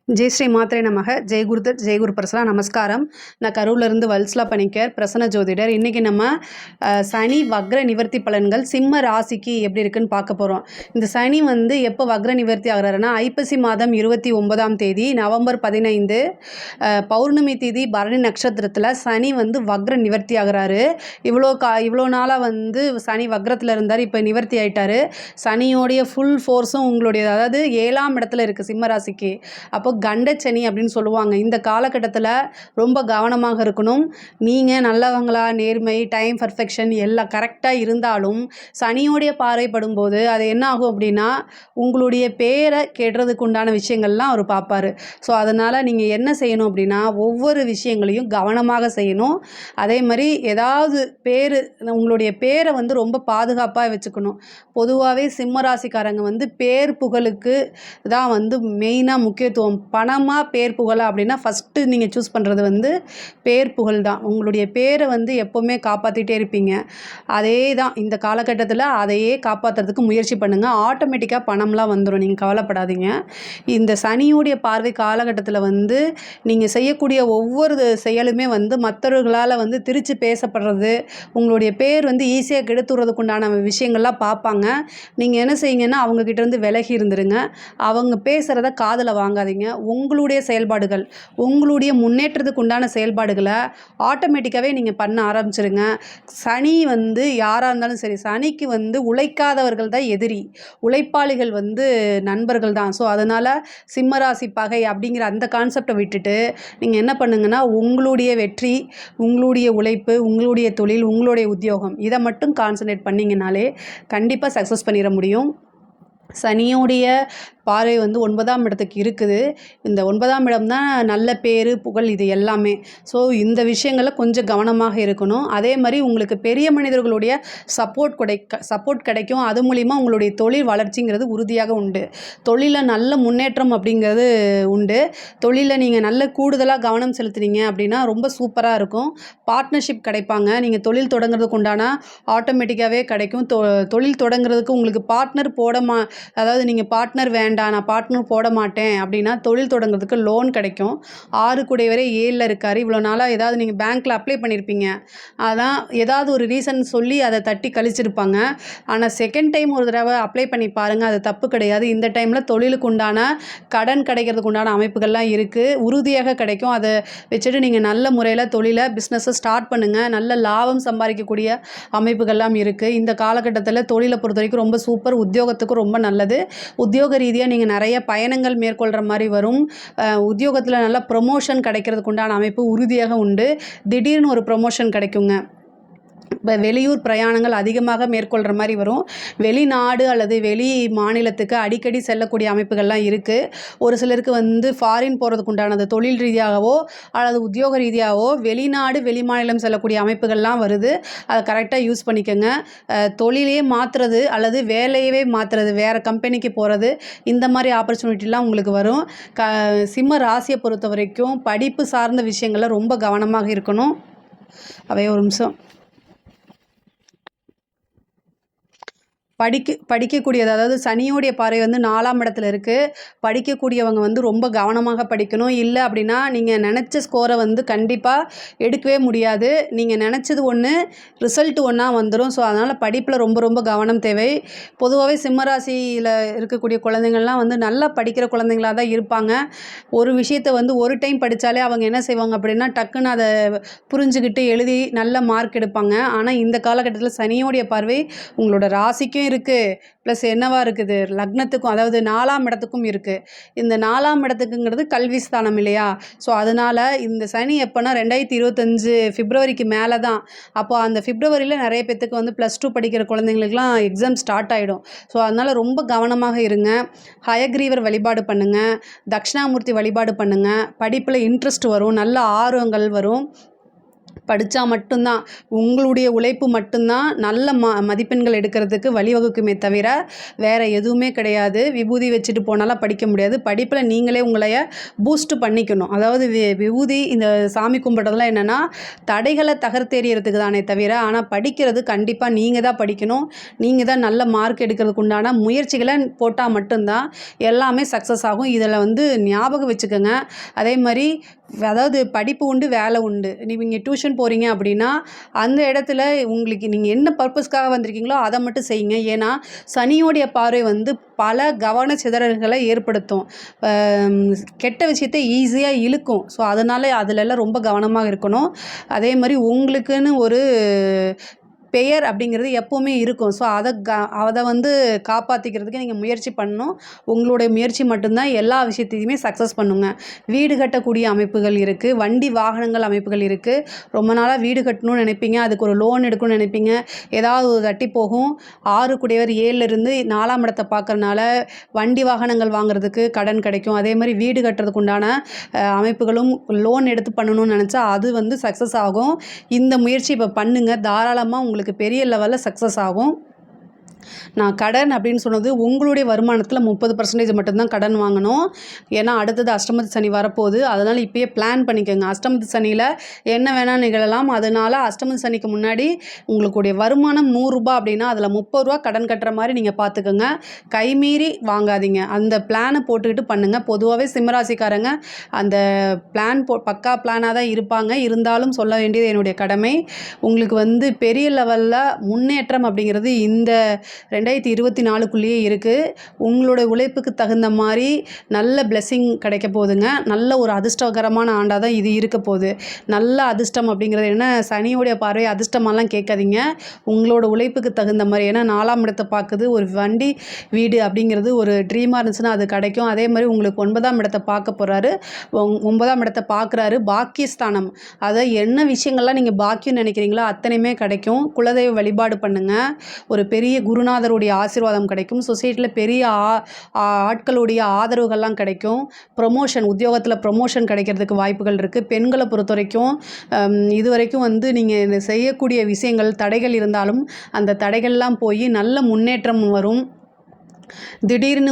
ஜெய் ஸ்ரீ மாத்திரை நமக ஜெய் குருதத் ஜெய் குரு பிரசனா நமஸ்காரம். நான் கரூர்லேருந்து வல்சலா பணிக்கர் பிரசன்ன ஜோதிடர். இன்றைக்கி நம்ம சனி வக்ர நிவர்த்தி பலன்கள் சிம்ம ராசிக்கு எப்படி இருக்குன்னு பார்க்க போகிறோம். இந்த சனி எப்போ வக்ர நிவர்த்தி ஆகிறாருன்னா ஐப்பசி மாதம் 29ஆம் தேதி நவம்பர் 15 பௌர்ணமி தேதி பரணி நட்சத்திரத்தில் சனி வக்ர நிவர்த்தி ஆகிறாரு. இவ்வளோ நாளாக சனி வக்ரத்தில் இருந்தார், இப்போ நிவர்த்தி ஆயிட்டாரு. சனியோடைய ஃபுல் ஃபோர்ஸும் உங்களுடைய அதாவது 7ஆம் இடத்துல இருக்குது சிம்ம ராசிக்கு. அப்போ கண்டச்சனி அப்படின்னு சொல்லுவாங்க. இந்த காலகட்டத்தில் ரொம்ப கவனமாக இருக்கணும். நீங்கள் நல்லவங்களா, நேர்மை, டைம் பர்ஃபெக்ஷன் எல்லாம் கரெக்டாக இருந்தாலும் சனியோடைய பார்வை படும்போது அது என்ன ஆகும் அப்படின்னா உங்களுடைய பேரை கெடுறதுக்கு உண்டான விஷயங்கள்லாம் அவர் பார்ப்பார். ஸோ அதனால் நீங்கள் என்ன செய்யணும் அப்படின்னா ஒவ்வொரு விஷயங்களையும் கவனமாக செய்யணும். அதே மாதிரி ஏதாவது உங்களுடைய பேரை ரொம்ப பாதுகாப்பாக வச்சுக்கணும். பொதுவாகவே சிம்ம ராசிக்காரங்க பேர் புகழுக்கு தான் மெயினாக முக்கியத்துவம். பணமாக பேர் புகழா அப்படின்னா ஃபஸ்ட்டு நீங்கள் சூஸ் பண்ணுறது பேர் புகழ் தான். உங்களுடைய பேரை எப்போவுமே காப்பாற்றிட்டே இருப்பீங்க. அதே தான் இந்த காலகட்டத்தில் அதையே காப்பாற்றுறதுக்கு முயற்சி பண்ணுங்கள். ஆட்டோமேட்டிக்காக பணம்லாம் வந்துடும், நீங்கள் கவலைப்படாதீங்க. இந்த சனியுடைய பார்வை காலகட்டத்தில் நீங்கள் செய்யக்கூடிய ஒவ்வொரு செயலுமே மற்றவர்களால் திரித்து பேசப்படுறது, உங்களுடைய பேர் ஈஸியாக கெடுத்துறதுக்கு உண்டான விஷயங்கள்லாம் பார்ப்பாங்க. நீங்கள் என்ன செய்யுங்கன்னா அவங்கக்கிட்டேருந்து விலகி இருந்துருங்க. அவங்க பேசுகிறத காதில் வாங்காதீங்க. உங்களுடைய செயல்பாடுகள், உங்களுடைய முன்னேற்றத்துக்கு உண்டான செயல்பாடுகளை ஆட்டோமேட்டிக்காகவே நீங்கள் பண்ண ஆரம்பிச்சிருங்க. சனி யாராக இருந்தாலும் சரி, சனிக்கு உழைக்காதவர்கள் தான் எதிரி, உழைப்பாளிகள் நண்பர்கள் தான். ஸோ அதனால் சிம்மராசி பகை அப்படிங்கிற அந்த கான்செப்டை விட்டுட்டு நீங்கள் என்ன பண்ணுங்கன்னா உங்களுடைய வெற்றி, உங்களுடைய உழைப்பு, உங்களுடைய தொழில், உங்களுடைய உத்தியோகம் இதை மட்டும் கான்சன்ட்ரேட் பண்ணிங்கனாலே கண்டிப்பாக சக்ஸஸ் பண்ணிட முடியும். சனியோடைய பார்வை 9ஆம் இடத்துக்கு இருக்குது. இந்த 9ஆம் இடம் தான் நல்ல பேர் புகழ் இது எல்லாமே. ஸோ இந்த விஷயங்களில் கொஞ்சம் கவனமாக இருக்கணும். அதே மாதிரி உங்களுக்கு பெரிய மனிதர்களுடைய சப்போர்ட் கிடைக்கும். அது மூலிமா உங்களுடைய தொழில் வளர்ச்சிங்கிறது உறுதியாக உண்டு. தொழிலில் நல்ல முன்னேற்றம் அப்படிங்கிறது உண்டு. தொழிலில் நீங்கள் நல்ல கூடுதலாக கவனம் செலுத்துனீங்க அப்படின்னா ரொம்ப சூப்பராக இருக்கும். பார்ட்னர்ஷிப் கிடைப்பாங்க. நீங்கள் தொழில் தொடங்குறதுக்கு உண்டான ஆட்டோமேட்டிக்காகவே கிடைக்கும். தொழில் தொடங்குறதுக்கு உங்களுக்கு பார்ட்னர் அதாவது நீங்கள் பார்ட்னர் வேண்டாம், நான் பார்ட்னர் போட மாட்டேன் அப்படின்னா தொழில் தொடங்குறதுக்கு லோன் கிடைக்கும். 6 கூடையவரே 7ல் இருக்கார். இவ்வளோ நாளாக ஏதாவது நீங்கள் பேங்க்கில் அப்ளை பண்ணியிருப்பீங்க, அதான் ஏதாவது ஒரு ரீசன் சொல்லி அதை தட்டி கழிச்சிருப்பாங்க. ஆனால் செகண்ட் டைம் ஒரு தடவை அப்ளை பண்ணி பாருங்கள், அது தப்பு கிடையாது. இந்த டைமில் தொழிலுக்கு உண்டான கடன் கிடைக்கிறதுக்கு உண்டான அமைப்புகள்லாம் இருக்குது, உறுதியாக கிடைக்கும். அதை வச்சுட்டு நீங்கள் நல்ல முறையில் பிஸ்னஸை ஸ்டார்ட் பண்ணுங்கள். நல்ல லாபம் சம்பாதிக்கக்கூடிய அமைப்புகள்லாம் இருக்குது. இந்த காலகட்டத்தில் தொழிலை பொறுத்த வரைக்கும் ரொம்ப சூப்பர். உத்தியோகத்துக்கு ரொம்ப நல்லது. உத்தியோக ரீதியாக நீங்கள் நிறைய பயணங்கள் மேற்கொள்கிற மாதிரி வரும். உத்தியோகத்தில் நல்ல ப்ரொமோஷன் கிடைக்கிறதுக்கு உண்டான அமைப்பு உறுதியாக உண்டு. திடீர்னு ஒரு ப்ரொமோஷன் கிடைக்குங்க. இப்போ வெளியூர் பிரயாணங்கள் அதிகமாக மேற்கொள்கிற மாதிரி வரும். வெளிநாடு அல்லது வெளி மாநிலத்துக்கு அடிக்கடி செல்லக்கூடிய அமைப்புகள்லாம் இருக்குது. ஒரு சிலருக்கு ஃபாரின் போகிறதுக்கு உண்டானது தொழில் ரீதியாகவோ அல்லது உத்தியோக ரீதியாகவோ வெளிநாடு வெளி மாநிலம் செல்லக்கூடிய அமைப்புகள்லாம் வருது. அதை கரெக்டாக யூஸ் பண்ணிக்கோங்க. தொழிலே மாற்றுறது அல்லது வேலையவே மாற்றுறது, வேறு கம்பெனிக்கு போகிறது, இந்த மாதிரி ஆப்பர்ச்சுனிட்டிலாம் உங்களுக்கு வரும். சிம்ம ராசியை பொறுத்த வரைக்கும் படிப்பு சார்ந்த விஷயங்களில் ரொம்ப கவனமாக இருக்கணும். அவைய ஒரு நிமிஷம். படிக்கக்கூடியது, அதாவது சனியோடைய பார்வை 4ஆம் இடத்துல இருக்குது. படிக்கக்கூடியவங்க ரொம்ப கவனமாக படிக்கணும். இல்லை அப்படின்னா நீங்கள் நினச்ச ஸ்கோரை கண்டிப்பாக எடுக்கவே முடியாது. நீங்கள் நினச்சது ஒன்று, ரிசல்ட் ஒன்றா வந்துடும். ஸோ அதனால் படிப்பில் ரொம்ப ரொம்ப கவனம் தேவை. பொதுவாகவே சிம்மராசியில் இருக்கக்கூடிய குழந்தைங்கள்லாம் நல்லா படிக்கிற குழந்தைங்களாக தான் இருப்பாங்க. ஒரு விஷயத்தை ஒரு டைம் படித்தாலே அவங்க என்ன செய்வாங்க அப்படின்னா டக்குன்னு அதை புரிஞ்சுக்கிட்டு எழுதி நல்ல மார்க் எடுப்பாங்க. ஆனால் இந்த காலகட்டத்தில் சனியோடைய பார்வை உங்களோட ராசிக்கும் இருக்குது, ப்ளஸ் என்னவா இருக்குது லக்னத்துக்கும், அதாவது 4ஆம் இடத்துக்கும் இருக்குது. இந்த 4ஆம் இடத்துக்குங்கிறது கல்வி ஸ்தானம் இல்லையா? ஸோ அதனால் இந்த சனி எப்போனா 2025 பிப்ரவரிக்கு மேலே தான். அப்போ அந்த பிப்ரவரியில் நிறைய பேத்துக்கு +2 படிக்கிற குழந்தைங்களுக்குலாம் எக்ஸாம் ஸ்டார்ட் ஆகிடும். ஸோ அதனால் ரொம்ப கவனமாக இருங்க. ஹயக்ரீவர் வழிபாடு பண்ணுங்கள், தட்சிணாமூர்த்தி வழிபாடு பண்ணுங்கள். படிப்பில் இன்ட்ரெஸ்ட் வரும், நல்ல ஆர்வங்கள் வரும். படித்தா மட்டும்தான் உங்களுடைய உழைப்பு மட்டும்தான் நல்ல மதிப்பெண்கள் எடுக்கிறதுக்கு வழிவகுக்குமே தவிர வேறு எதுவுமே கிடையாது. விபூதி வச்சுட்டு போனாலாம் படிக்க முடியாது. படிப்பில் நீங்களே உங்களைய பூஸ்ட் பண்ணிக்கணும். அதாவது விபூதி இந்த சாமி கும்பிட்றதுலாம் என்னென்னா தடைகளை தகர்த்தெறியறதுக்கு தானே தவிர, ஆனால் படிக்கிறது கண்டிப்பாக நீங்கள் தான் படிக்கணும். நீங்கள் தான் நல்ல மார்க் எடுக்கிறதுக்கு உண்டான முயற்சிகளை போட்டால் மட்டும்தான் எல்லாமே சக்ஸஸ் ஆகும். இதில் ஞாபகம் வச்சுக்கோங்க. அதே மாதிரி அதாவது படிப்பு உண்டு, வேலை உண்டு. நீங்கள் டியூஷன் போகிறீங்க அப்படின்னா அந்த இடத்துல உங்களுக்கு நீங்கள் என்ன பர்பஸ்க்காக வந்திருக்கீங்களோ அதை மட்டும் செய்யுங்க. ஏன்னா சனியோடைய பார்வை பல கவன சிதறல்களை ஏற்படுத்தும். கெட்ட விஷயத்தை ஈஸியாக இழுக்கும். ஸோ அதனால் அதிலெல்லாம் ரொம்ப கவனமாக இருக்கணும். அதே மாதிரி உங்களுக்குன்னு ஒரு பெயர் அப்படிங்கிறது எப்போவுமே இருக்கும். ஸோ அதை காப்பாற்றிக்கிறதுக்கு நீங்கள் முயற்சி பண்ணணும். உங்களுடைய முயற்சி மட்டும்தான் எல்லா விஷயத்தையுமே சக்ஸஸ் பண்ணுங்க. வீடு கட்டக்கூடிய அமைப்புகள் இருக்குது, வண்டி வாகனங்கள் அமைப்புகள் இருக்குது. ரொம்ப நாளாக வீடு கட்டணும்னு நினைப்பீங்க, அதுக்கு ஒரு லோன் எடுக்கணும்னு நினைப்பீங்க, ஏதாவது ஒரு தட்டி போகும். 6 குடையவர் 7லேருந்து 4ஆம் இடத்தை பார்க்குறனால வண்டி வாகனங்கள் வாங்குறதுக்கு கடன் கிடைக்கும். அதே மாதிரி வீடு கட்டுறதுக்கு உண்டான அமைப்புகளும் லோன் எடுத்து பண்ணணும்னு நினச்சா அது சக்ஸஸ் ஆகும். இந்த முயற்சி இப்போ பண்ணுங்கள். தாராளமாக உங்களுக்கு பெரிய லெவலில் சக்ஸஸ் ஆகும். நான் கடன் அப்படின்னு சொன்னது உங்களுடைய வருமானத்தில் 30% மட்டும்தான் கடன் வாங்கணும். ஏன்னா அடுத்தது அஷ்டமத்து சனி வரப்போகுது. அதனால் இப்போயே பிளான் பண்ணிக்கோங்க. அஷ்டமத்து சனியில் என்ன வேணால் நிகழலாம். அதனால் அஷ்டமத்து சனிக்கு முன்னாடி உங்களுடைய வருமானம் 100 ரூபாய் அப்படின்னா அதில் 30 ரூபா கடன் கட்டுற மாதிரி நீங்கள் பார்த்துக்கோங்க. கைமீறி வாங்காதீங்க. அந்த பிளானை போட்டுக்கிட்டு பண்ணுங்கள். பொதுவாகவே சிம்மராசிக்காரங்க அந்த பிளான் பக்கா பிளானாக தான் இருப்பாங்க. இருந்தாலும் சொல்ல வேண்டியது என்னுடைய கடமை. உங்களுக்கு பெரிய லெவலில் முன்னேற்றம் அப்படிங்கிறது இந்த 2024க்குள்ளேயே இருக்குது. உங்களோட உழைப்புக்கு தகுந்த மாதிரி நல்ல பிளெஸ்ஸிங் கிடைக்க போகுதுங்க. நல்ல ஒரு அதிர்ஷ்டகரமான ஆண்டாக தான் இது இருக்க போகுது. நல்ல அதிர்ஷ்டம் அப்படிங்கிறது என்ன, சனியோடைய பார்வை அதிர்ஷ்டமெல்லாம் கேட்காதீங்க. உங்களோட உழைப்புக்கு தகுந்த மாதிரி, ஏன்னா 4ஆம் இடத்தை பார்க்குது. ஒரு வண்டி வீடு அப்படிங்கிறது ஒரு ட்ரீமாக இருந்துச்சுன்னா அது கிடைக்கும். அதே மாதிரி உங்களுக்கு 9ஆம் இடத்தை பார்க்க போகிறாரு. 9ஆம் இடத்தை பார்க்குறாரு. பாக்கியஸ்தானம், அதை என்ன விஷயங்கள்லாம் நீங்கள் பாக்கியம் நினைக்கிறீங்களோ அத்தனையுமே கிடைக்கும். குலதெய்வ வழிபாடு பண்ணுங்கள். ஒரு பெரிய குருநாதருடைய ஆசீர்வாதம் கிடைக்கும். சொசைட்டியில் பெரிய ஆட்களுடைய ஆதரவுகள்லாம் கிடைக்கும். ப்ரொமோஷன், உத்தியோகத்தில் ப்ரொமோஷன் கிடைக்கிறதுக்கு வாய்ப்புகள் இருக்குது. பெண்களை பொறுத்த வரைக்கும் இது வரைக்கும் நீங்கள் செய்யக்கூடிய விஷயங்கள் தடைகள் இருந்தாலும் அந்த தடைகள்லாம் போய் நல்ல முன்னேற்றம் வரும். திடீர்னு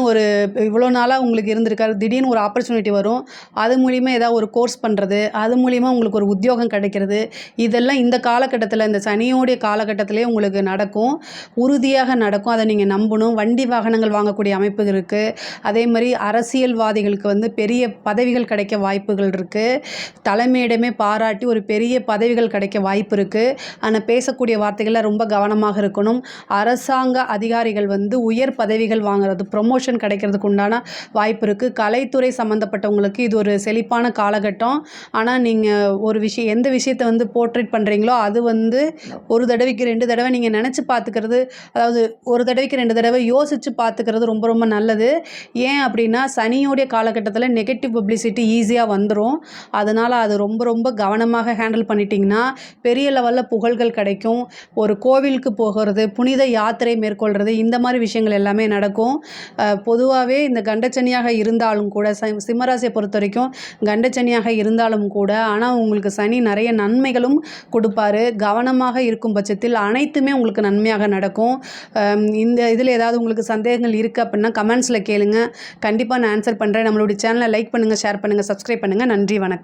இவ்வளோ நாளாக உங்களுக்கு இருந்திருக்காரு, திடீர்னு ஒரு ஆப்பர்ச்சுனிட்டி வரும். அது மூலிமா ஏதாவது ஒரு கோர்ஸ் பண்ணுறது, அது மூலிமா உங்களுக்கு ஒரு உத்தியோகம் கிடைக்கிறது. இதெல்லாம் இந்த காலகட்டத்தில், இந்த சனியோடைய காலகட்டத்திலே உங்களுக்கு நடக்கும். உறுதியாக நடக்கும். அதை நீங்கள் நம்பணும். வண்டி வாகனங்கள் வாங்கக்கூடிய அமைப்பு இருக்குது. அதே மாதிரி அரசியல்வாதிகளுக்கு பெரிய பதவிகள் கிடைக்க வாய்ப்புகள் இருக்குது. தலைமையிடமே பாராட்டி ஒரு பெரிய பதவிகள் கிடைக்க வாய்ப்பு இருக்குது. ஆனால் பேசக்கூடிய வார்த்தைகளில் ரொம்ப கவனமாக இருக்கணும். அரசாங்க அதிகாரிகள் உயர் பதவிகள் வாங்குறது, ப்ரொமோஷன் கிடைக்கிறதுக்கு உண்டான வாய்ப்பு இருக்குது. கலைத்துறை சம்மந்தப்பட்டவங்களுக்கு இது ஒரு செழிப்பான காலகட்டம். ஆனால் நீங்கள் ஒரு விஷயம், எந்த விஷயத்தை போர்ட்ரேட் பண்ணுறீங்களோ அது ஒரு தடவைக்கு 2 தடவை நீங்கள் நினச்சி பார்த்துக்கிறது, அதாவது ஒரு தடவைக்கு 2 தடவை யோசித்து பார்த்துக்கிறது ரொம்ப ரொம்ப நல்லது. ஏன் அப்படின்னா சனியோடைய காலகட்டத்தில் நெகட்டிவ் பப்ளிசிட்டி ஈஸியாக வந்துடும். அதனால் அது ரொம்ப ரொம்ப கவனமாக ஹேண்டில் பண்ணிட்டீங்கன்னா பெரிய லெவலில் புகழ்கள் கிடைக்கும். ஒரு கோவிலுக்கு போகிறது, புனித யாத்திரை மேற்கொள்கிறது, இந்த மாதிரி விஷயங்கள் எல்லாமே நடக்கும். பொதுவாகவே இந்த கண்டச்சனியாக இருந்தாலும் கூட, சிம்மராசியை பொறுத்த வரைக்கும் கண்டச்சனியாக இருந்தாலும் கூட, ஆனால் உங்களுக்கு சனி நிறைய நன்மைகளும் கொடுப்பாரு. கவனமாக இருக்கும் பட்சத்தில் அனைத்துமே உங்களுக்கு நன்மையாக நடக்கும். இந்த இதில் ஏதாவது உங்களுக்கு சந்தேகங்கள் இருக்குது அப்படின்னா கமெண்ட்ஸில் கேளுங்க. கண்டிப்பாக நான் ஆன்சர் பண்ணுறேன். நம்மளுடைய சேனலை லைக் பண்ணுங்கள், ஷேர் பண்ணுங்கள், சப்ஸ்கிரைப் பண்ணுங்கள். நன்றி, வணக்கம்.